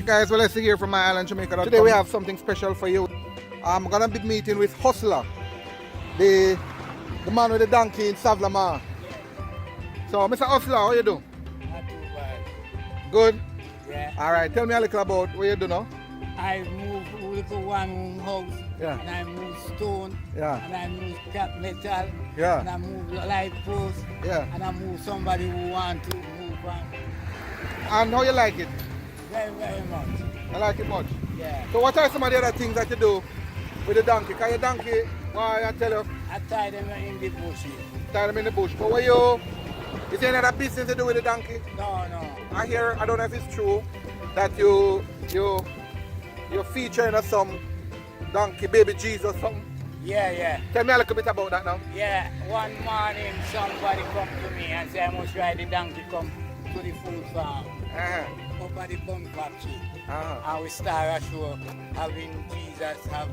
guys, Wellesley here from My-Island-Jamaica.com. Today we have something special for you. I'm going to be meeting with Hustler, the man with the donkey in Savannah-La-Mar. So, Mr. Hustler, how you do? Not too bad. Good? Yeah. Alright, tell me a little about what you do now. I move little one house. Yeah. And I move stone. Yeah. And I move cap metal. Yeah. And I move light post. Yeah. And I move somebody who want to move on. And how you like it? Very, very much. I like it much. Yeah. So what are some of the other things that you do with the donkey? Can your donkey, why I tell you, I tie them in the bush. tie them in the bush. But what you, is there any other business to do with the donkey? No, no. I hear, I don't know if it's true, that you're featuring some donkey, baby Jesus or something. Yeah, yeah. Tell me a little bit about that now. Yeah. One morning somebody come to me and say I must ride the donkey come to the food farm. Up at the bunk factory. And we start a show having Jesus, have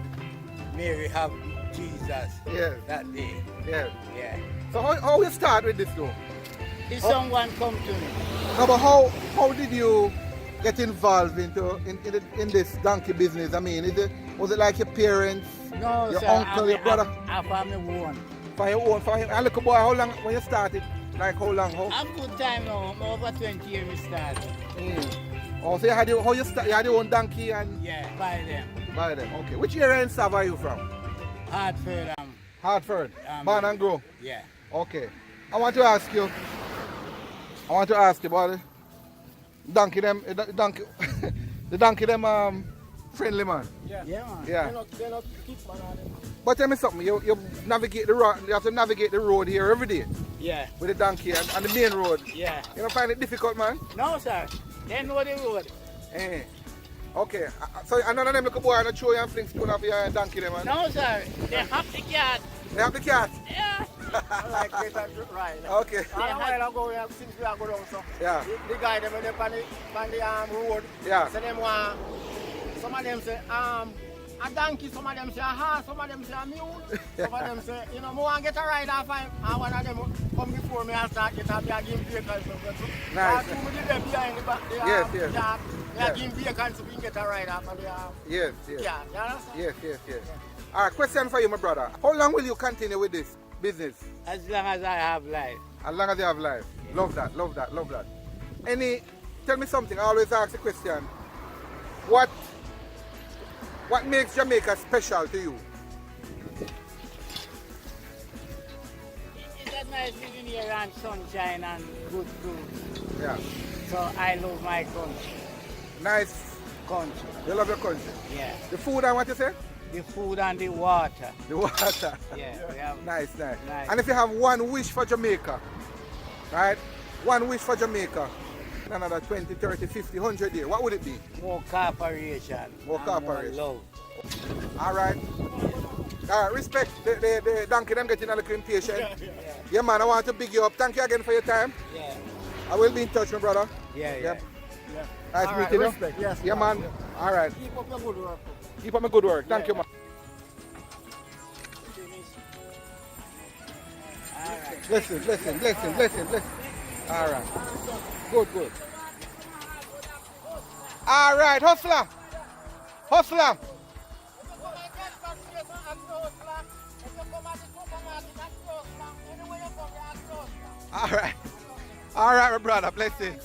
Mary have Jesus that day. Yeah. Yeah. So how you start with this though? If someone come to me. No, but how did you get involved in this donkey business? I mean, was it like your parents, No, your sir, uncle, your brother? I found my own. For your own, for him. And look boy, how long when you started? Like how long? How? I'm good time now. I'm over 20 years we started. Oh, so you had you had your own donkey and Yeah, buy them. buy them. Okay. Which area in Sav are you from? Hartford. Hartford. Born and grow. Yeah. Okay. I want to ask you about the donkey them the donkey them friendly man. Yeah, man. Yeah. They're not keep man on them. But tell me something, you navigate the road, you have to navigate the road here every day Yeah. with the donkey and the main road. Yeah. You don't find it difficult, man? No, sir. They know the road. Eh. Okay. So none of them look a boy and show you and fling spoon off your donkey them, man? No, sir. They have the cat. They have the cat? Yeah. I like better ride. Okay. And a while ago, since we are going down, so Yeah. the guy them on the road. Yeah. So them want, some of them say a donkey, some of them say a horse, some of them say a mule. Some of them say, you know, I want to get a ride off and one of them come before me and start get a give vehicle. Nice. Two with them behind the back, Yes. they are giving vehicles so we can get a ride off and they are, Yes. yeah, you understand? Yes. Alright, question for you, my brother. How long will you continue with this business? As long as I have life. As long as you have life. Yeah. Love that. Tell me something, I always ask the question. What makes Jamaica special to you? It's a nice living here and sunshine and good food. Yeah. So I love my country. Nice Country. You love your country. Yeah. The food and what you say? The food and the water. The water. Yeah. We have Nice. Nice. And if you have one wish for Jamaica, right? One wish for Jamaica, another 20, 30, 50, 100 years, what would it be? more cooperation. More and cooperation. More love. Alright. Respect the donkey, them getting a little impatient. Yeah, man, I want to big you up. Thank you again for your time. Yeah. I will be in touch, my brother. Yeah. Nice All right, meeting you. respect, yes, Yeah, man. Alright. Keep up your good work. Keep up my good work. Thank you, man. Listen. Alright. Good. Alright, hustler. Alright, my brother. Blessings.